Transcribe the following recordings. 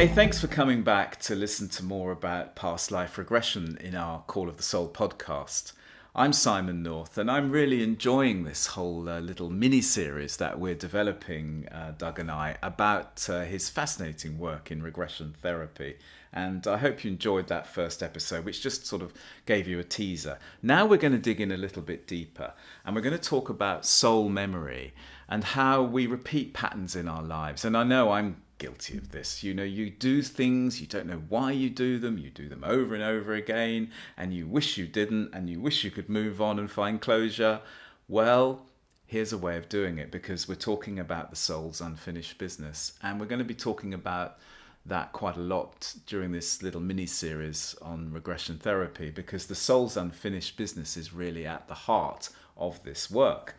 Hey, thanks for coming back to listen to more about past life regression in our Call of the Soul podcast. I'm Simon North, and I'm really enjoying this whole little mini-series that we're developing, Doug and I, about his fascinating work in regression therapy. And I hope you enjoyed that first episode, which just sort of gave you a teaser. Now we're going to dig in a little bit deeper, and we're going to talk about soul memory and how we repeat patterns in our lives. And I know I'm guilty of this. You know, you do things, you don't know why you do them over and over again, and you wish you didn't, and you wish you could move on and find closure. Well, here's a way of doing it, because we're talking about the soul's unfinished business, and we're going to be talking about that quite a lot during this little mini-series on regression therapy, because the soul's unfinished business is really at the heart of this work.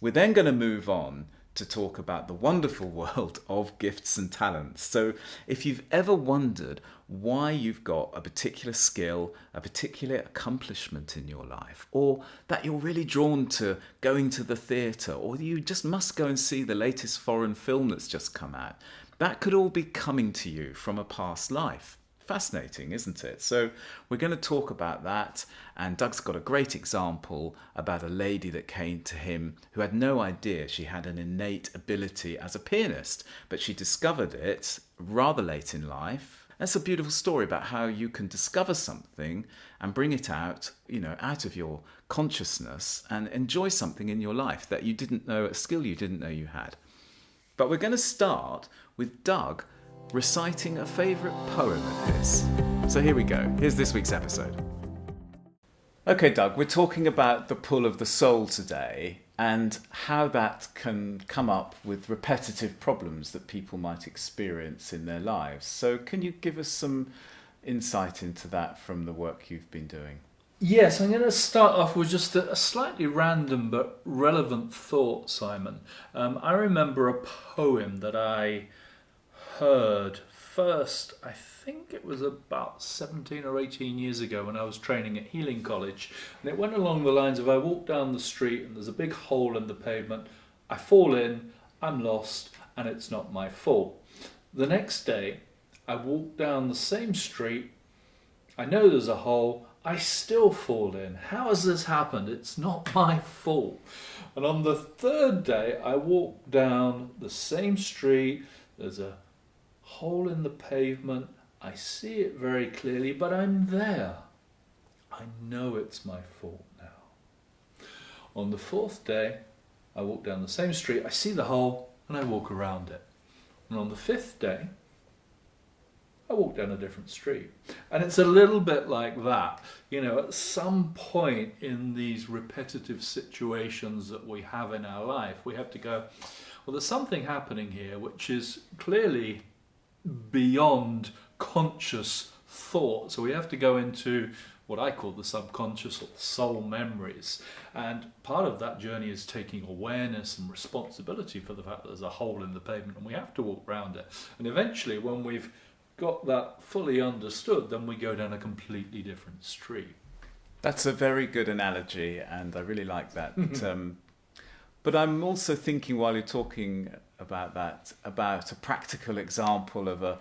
We're then going to move on to talk about the wonderful world of gifts and talents. So if you've ever wondered why you've got a particular skill, a particular accomplishment in your life, or that you're really drawn to going to the theatre, or you just must go and see the latest foreign film that's just come out, that could all be coming to you from a past life. Fascinating, isn't it? So we're going to talk about that, and Doug's got a great example about a lady that came to him who had no idea she had an innate ability as a pianist, but she discovered it rather late in life. That's a beautiful story about how you can discover something and bring it out, out of your consciousness and enjoy something in your life that you didn't know, a skill you didn't know you had. But we're going to start with Doug reciting a favourite poem of his. So here we go. Here's this week's episode. Okay, Doug, we're talking about the pull of the soul today and how that can come up with repetitive problems that people might experience in their lives. So can you give us some insight into that from the work you've been doing? Yes, I'm going to start off with just a slightly random but relevant thought, Simon. I remember a poem that I heard first, I think it was about 17 or 18 years ago when I was training at Healing College, and it went along the lines of: I walk down the street and there's a big hole in the pavement, I fall in, I'm lost, and it's not my fault. The next day I walk down the same street, I know there's a hole, I still fall in. How has this happened? It's not my fault. And on the third day I walk down the same street, there's a hole in the pavement, I see it very clearly, but I'm there. I know it's my fault now. On the fourth day, I walk down the same street, I see the hole, and I walk around it. And on the fifth day, I walk down a different street. And it's a little bit like that. At some point in these repetitive situations that we have in our life, we have to go, well, there's something happening here which is clearly beyond conscious thought. So we have to go into what I call the subconscious or soul memories. And part of that journey is taking awareness and responsibility for the fact that there's a hole in the pavement and we have to walk around it. And eventually, when we've got that fully understood, then we go down a completely different street. That's a very good analogy, and I really like that. But I'm also thinking, while you're talking about that, about a practical example of a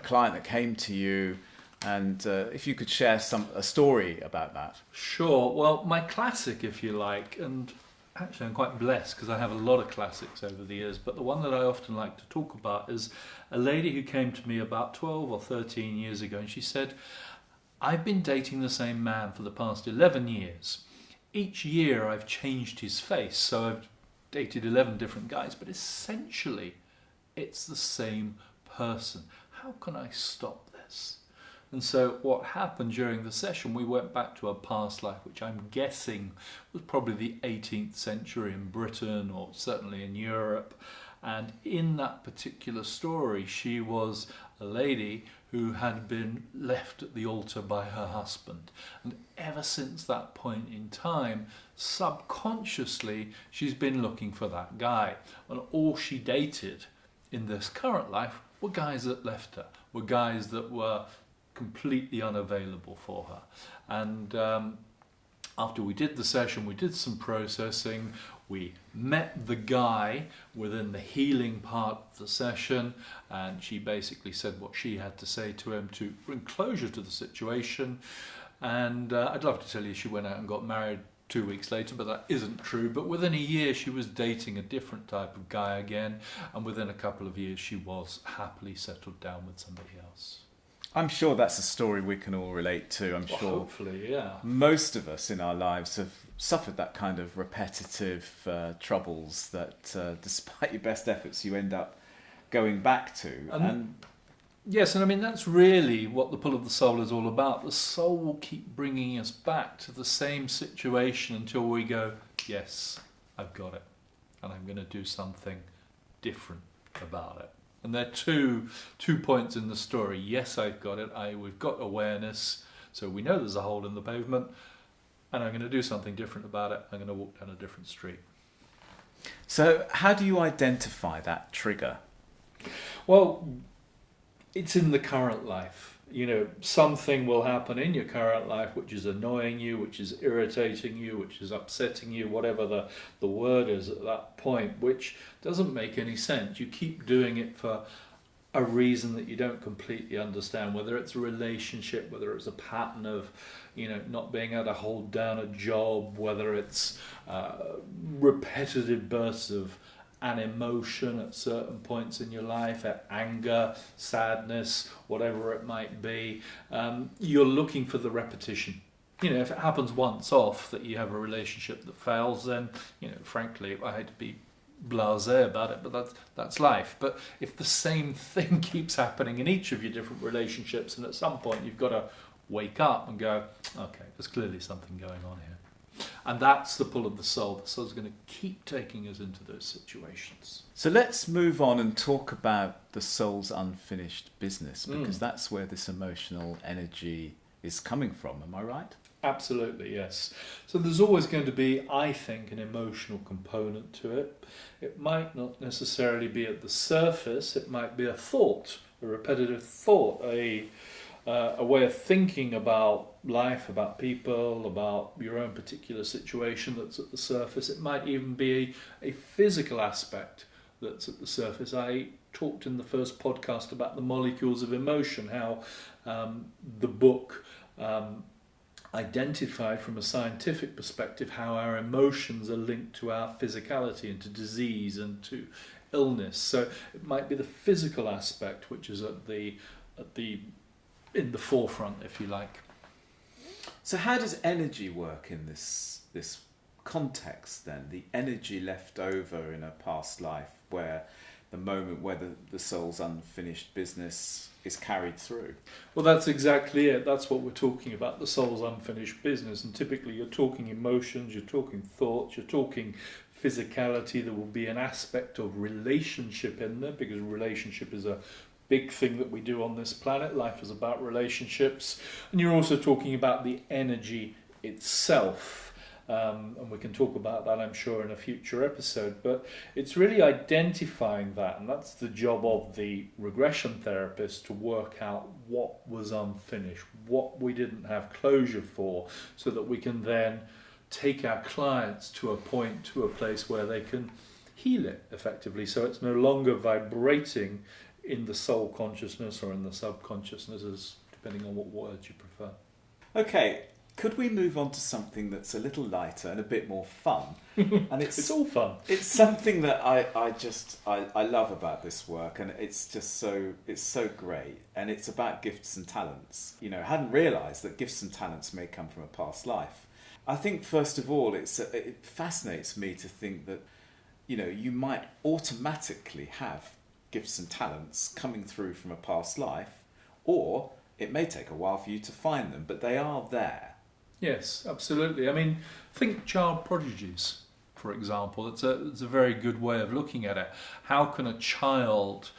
client that came to you, and if you could share a story about that. Sure. Well, my classic, if you like, and actually I'm quite blessed because I have a lot of classics over the years, but the one that I often like to talk about is a lady who came to me about 12 or 13 years ago, and she said, I've been dating the same man for the past 11 years. Each year I've changed his face, so I've dated 11 different guys, but essentially it's the same person. How can I stop this? And so what happened during the session, we went back to a past life, which I'm guessing was probably the 18th century in Britain, or certainly in Europe. And in that particular story, she was a lady who had been left at the altar by her husband. And ever since that point in time, subconsciously, she's been looking for that guy. And all she dated in this current life were guys that left her, were guys that were completely unavailable for her. And after we did the session, we did some processing. We met the guy within the healing part of the session, and she basically said what she had to say to him to bring closure to the situation. And I'd love to tell you she went out and got married 2 weeks later, but that isn't true. But within a year, she was dating a different type of guy again, and within a couple of years, she was happily settled down with somebody else. I'm sure that's a story we can all relate to. I'm Well, sure hopefully, yeah. most of us in our lives have suffered that kind of repetitive troubles that despite your best efforts you end up going back to. And yes, and I mean that's really what the pull of the soul is all about. The soul will keep bringing us back to the same situation until we go, yes, I've got it, and I'm going to do something different about it. And there are two points in the story. Yes, I've got it. We've got awareness, so we know there's a hole in the pavement, and I'm going to do something different about it. I'm going to walk down a different street. so how do you identify that trigger? Well, it's in the current life. You know, something will happen in your current life which is annoying you, which is irritating you, which is upsetting you, whatever the word is at that point, which doesn't make any sense. You keep doing it for a reason that you don't completely understand, whether it's a relationship, whether it's a pattern of, you know, not being able to hold down a job, whether it's repetitive bursts of an emotion at certain points in your life, anger, sadness, whatever it might be. You're looking for the repetition. You know, if it happens once off that you have a relationship that fails, then, you know, frankly, I hate to be blasé about it, but that's life. But if the same thing keeps happening in each of your different relationships, and at some point you've got to wake up and go, okay, there's clearly something going on here. And that's the pull of the soul. The soul's going to keep taking us into those situations. So let's move on and talk about the soul's unfinished business, because that's where this emotional energy is coming from. Am I right? Absolutely, yes. So there's always going to be, I think, an emotional component to it. It might not necessarily be at the surface. It might be a thought, a repetitive thought, a way of thinking about life, about people, about your own particular situation that's at the surface. It might even be a physical aspect that's at the surface. I talked in the first podcast about the molecules of emotion, how the book identified from a scientific perspective how our emotions are linked to our physicality and to disease and to illness. So it might be the physical aspect which is in the forefront, if you like. So how does energy work in this context then? The energy left over in a past life, where the moment where the soul's unfinished business is carried through. Well, that's exactly it. That's what we're talking about, the soul's unfinished business. And typically you're talking emotions, you're talking thoughts, you're talking physicality. There will be an aspect of relationship in there, because relationship is a big thing that we do on this planet. Life is about relationships. And you're also talking about the energy itself. And we can talk about that, I'm sure, in a future episode. But it's really identifying that, and that's the job of the regression therapist, to work out what was unfinished, what we didn't have closure for, so that we can then take our clients to a place where they can heal it effectively, so it's no longer vibrating in the soul consciousness or in the subconsciousness, depending on what words you prefer. Okay. Could we move on to something that's a little lighter and a bit more fun? And it's all fun. It's something that I love about this work, and it's so great, and it's about gifts and talents. You know, I hadn't realised that gifts and talents may come from a past life. I think first of all, it fascinates me to think that, you know, you might automatically have gifts and talents coming through from a past life, or it may take a while for you to find them, but they are there. Yes, absolutely. I mean, think child prodigies, for example. It's a very good way of looking at it. How can a child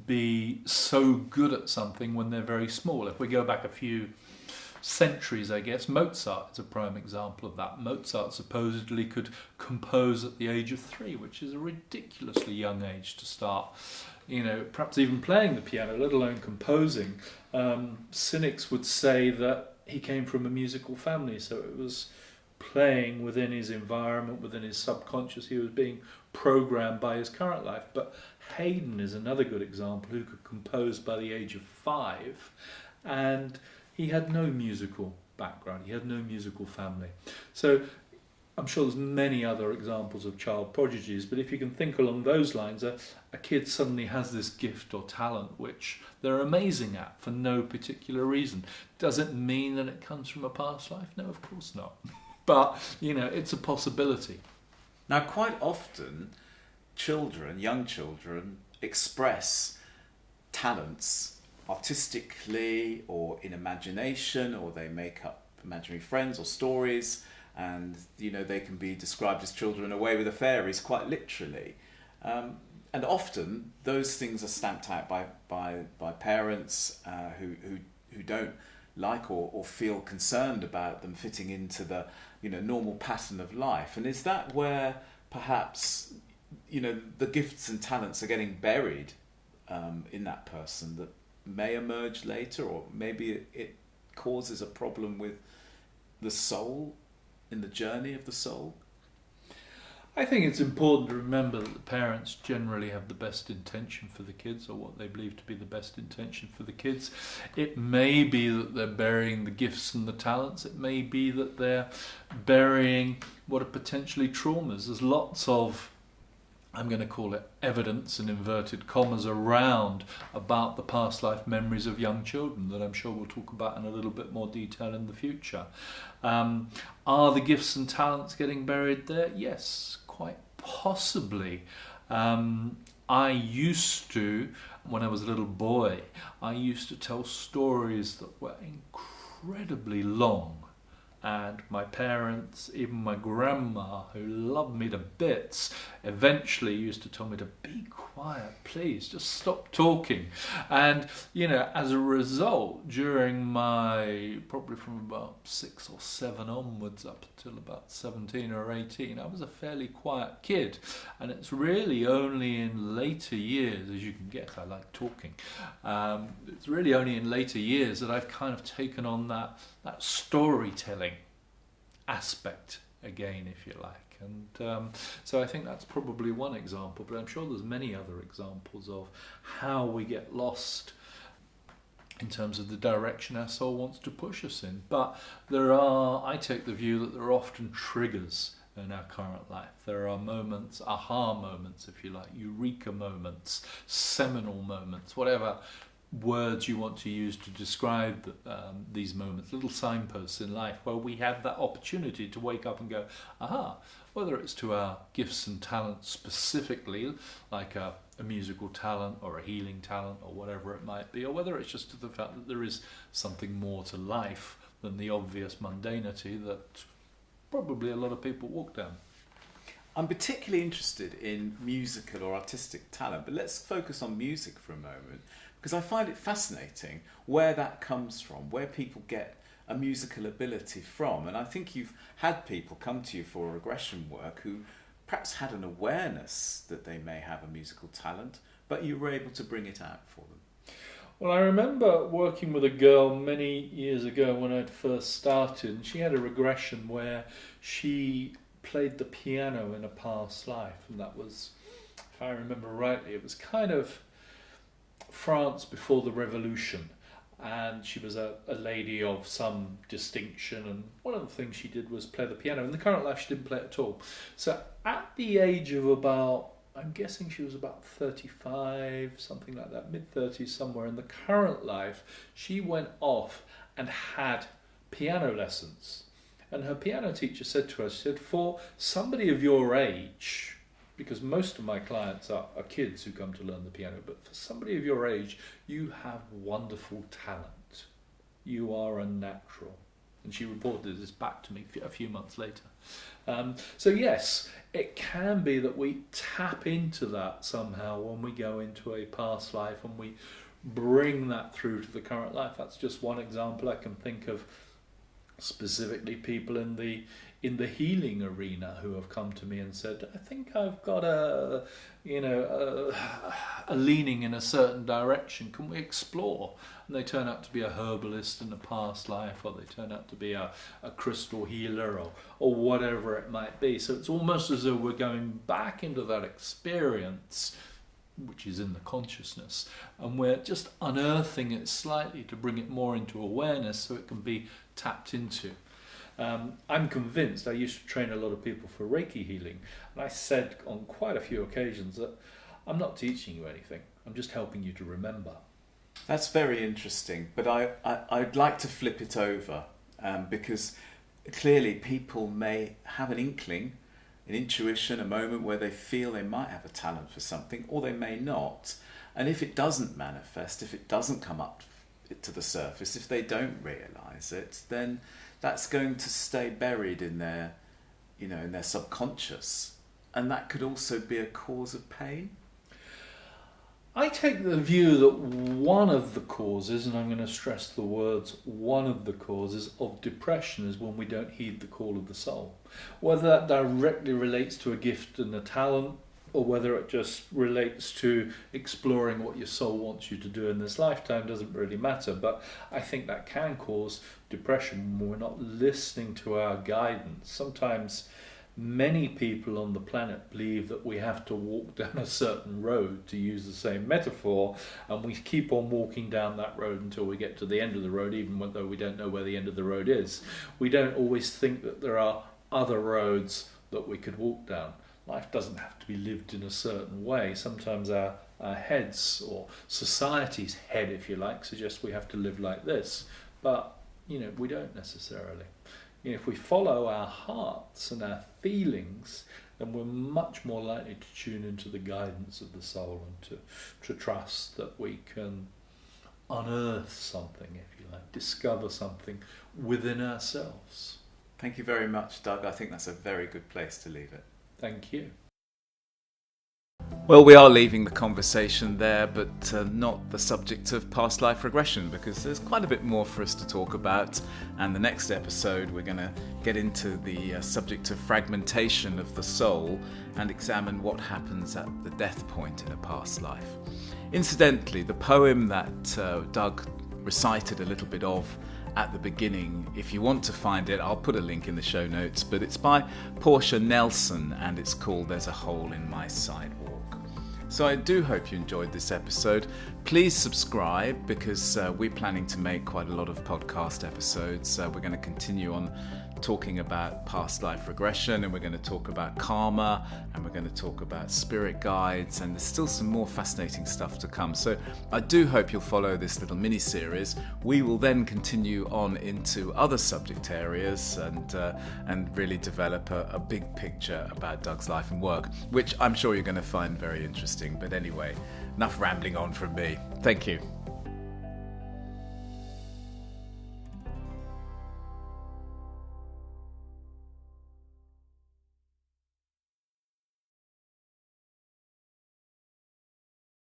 be so good at something when they're very small? If we go back a few centuries, I guess, Mozart is a prime example of that. Mozart supposedly could compose at the age of 3, which is a ridiculously young age to start, you know, perhaps even playing the piano, let alone composing. Cynics would say that he came from a musical family, so it was playing within his environment, within his subconscious. He was being programmed by his current life. But Haydn is another good example, who could compose by the age of 5, and he had no musical background, he had no musical family. So I'm sure there's many other examples of child prodigies, but if you can think along those lines, a kid suddenly has this gift or talent which they're amazing at for no particular reason. Does it mean that it comes from a past life? No, of course not. But, it's a possibility. Now, quite often, young children, express talents artistically or in imagination, or they make up imaginary friends or stories, and they can be described as children away with the fairies, quite literally. And often those things are stamped out by parents who don't like or feel concerned about them fitting into the normal pattern of life. And is that where perhaps the gifts and talents are getting buried in that person that may emerge later, or maybe it causes a problem with the soul, in the journey of the soul? I think it's important to remember that the parents generally have the best intention for the kids, or what they believe to be the best intention for the kids. It may be that they're burying the gifts and the talents. It may be that they're burying what are potentially traumas. There's lots of, I'm going to call it evidence in inverted commas, around about the past life memories of young children that I'm sure we'll talk about in a little bit more detail in the future. Are the gifts and talents getting buried there? Yes, quite possibly. I used to, when I was a little boy, I used to tell stories that were incredibly long. And my parents, even my grandma, who loved me to bits, eventually used to tell me to be quiet, please, just stop talking. And, as a result, during probably from about 6 or 7 onwards up until about 17 or 18, I was a fairly quiet kid. And it's really only in later years, as you can guess, I like talking. It's really only in later years that I've kind of taken on that storytelling aspect again, if you like. And so I think that's probably one example, but I'm sure there's many other examples of how we get lost in terms of the direction our soul wants to push us in. But I take the view that there are often triggers in our current life. There are moments, aha moments, if you like, eureka moments, seminal moments, whatever words you want to use to describe these moments, little signposts in life where we have that opportunity to wake up and go, aha, whether it's to our gifts and talents specifically, like a musical talent or a healing talent or whatever it might be, or whether it's just to the fact that there is something more to life than the obvious mundanity that probably a lot of people walk down. I'm particularly interested in musical or artistic talent, but let's focus on music for a moment, because I find it fascinating where that comes from, where people get a musical ability from. And I think you've had people come to you for regression work who perhaps had an awareness that they may have a musical talent, but you were able to bring it out for them. Well, I remember working with a girl many years ago when I'd first started, and she had a regression where she played the piano in a past life, and that was, if I remember rightly, it was kind of France before the revolution, and she was a lady of some distinction, and one of the things she did was play the piano. In the current life she didn't play it at all. So at the age of about, I'm guessing she was about 35, something like that, mid-30s somewhere, in the current life she went off and had piano lessons. And her piano teacher said to her, she said, for somebody of your age, because most of my clients are kids who come to learn the piano, but for somebody of your age, you have wonderful talent. You are a natural. And she reported this back to me a few months later. So yes, it can be that we tap into that somehow when we go into a past life and we bring that through to the current life. That's just one example. I can think of specifically people in the in the healing arena who have come to me and said, I think I've got a leaning in a certain direction. Can we explore? And they turn out to be a herbalist in a past life, or they turn out to be a crystal healer, or whatever it might be. So it's almost as though we're going back into that experience, which is in the consciousness, and we're just unearthing it slightly to bring it more into awareness so it can be tapped into. I'm convinced, I used to train a lot of people for Reiki healing, and I said on quite a few occasions that I'm not teaching you anything, I'm just helping you to remember. That's very interesting, but I'd like to flip it over, because clearly people may have an inkling, an intuition, a moment where they feel they might have a talent for something, or they may not. And if it doesn't manifest, if it doesn't come up to the surface, if they don't realise it, then that's going to stay buried in their, in their subconscious. And that could also be a cause of pain. I take the view that one of the causes, and I'm going to stress the words, one of the causes of depression is when we don't heed the call of the soul. Whether that directly relates to a gift and a talent, or whether it just relates to exploring what your soul wants you to do in this lifetime, doesn't really matter. But I think that can cause depression when we're not listening to our guidance. Sometimes many people on the planet believe that we have to walk down a certain road, to use the same metaphor, and we keep on walking down that road until we get to the end of the road, even though we don't know where the end of the road is. We don't always think that there are other roads that we could walk down. Life doesn't have to be lived in a certain way. Sometimes our heads, or society's head, if you like, suggests we have to live like this. But, we don't necessarily. If we follow our hearts and our feelings, then we're much more likely to tune into the guidance of the soul and to trust that we can unearth something, if you like, discover something within ourselves. Thank you very much, Doug. I think that's a very good place to leave it. Thank you. Well, we are leaving the conversation there, but not the subject of past life regression, because there's quite a bit more for us to talk about. And the next episode, we're going to get into the subject of fragmentation of the soul and examine what happens at the death point in a past life. Incidentally, the poem that Doug recited a little bit of at the beginning, if you want to find it, I'll put a link in the show notes, but it's by Portia Nelson and it's called There's a Hole in My Sidewalk. So I do hope you enjoyed this episode. Please subscribe, because we're planning to make quite a lot of podcast episodes. We're going to continue on talking about past life regression, and we're going to talk about karma, and we're going to talk about spirit guides, and there's still some more fascinating stuff to come. So I do hope you'll follow this little mini series. We will then continue on into other subject areas and really develop a big picture about Doug's life and work, which I'm sure you're going to find very interesting. But anyway, enough rambling on from me. Thank you.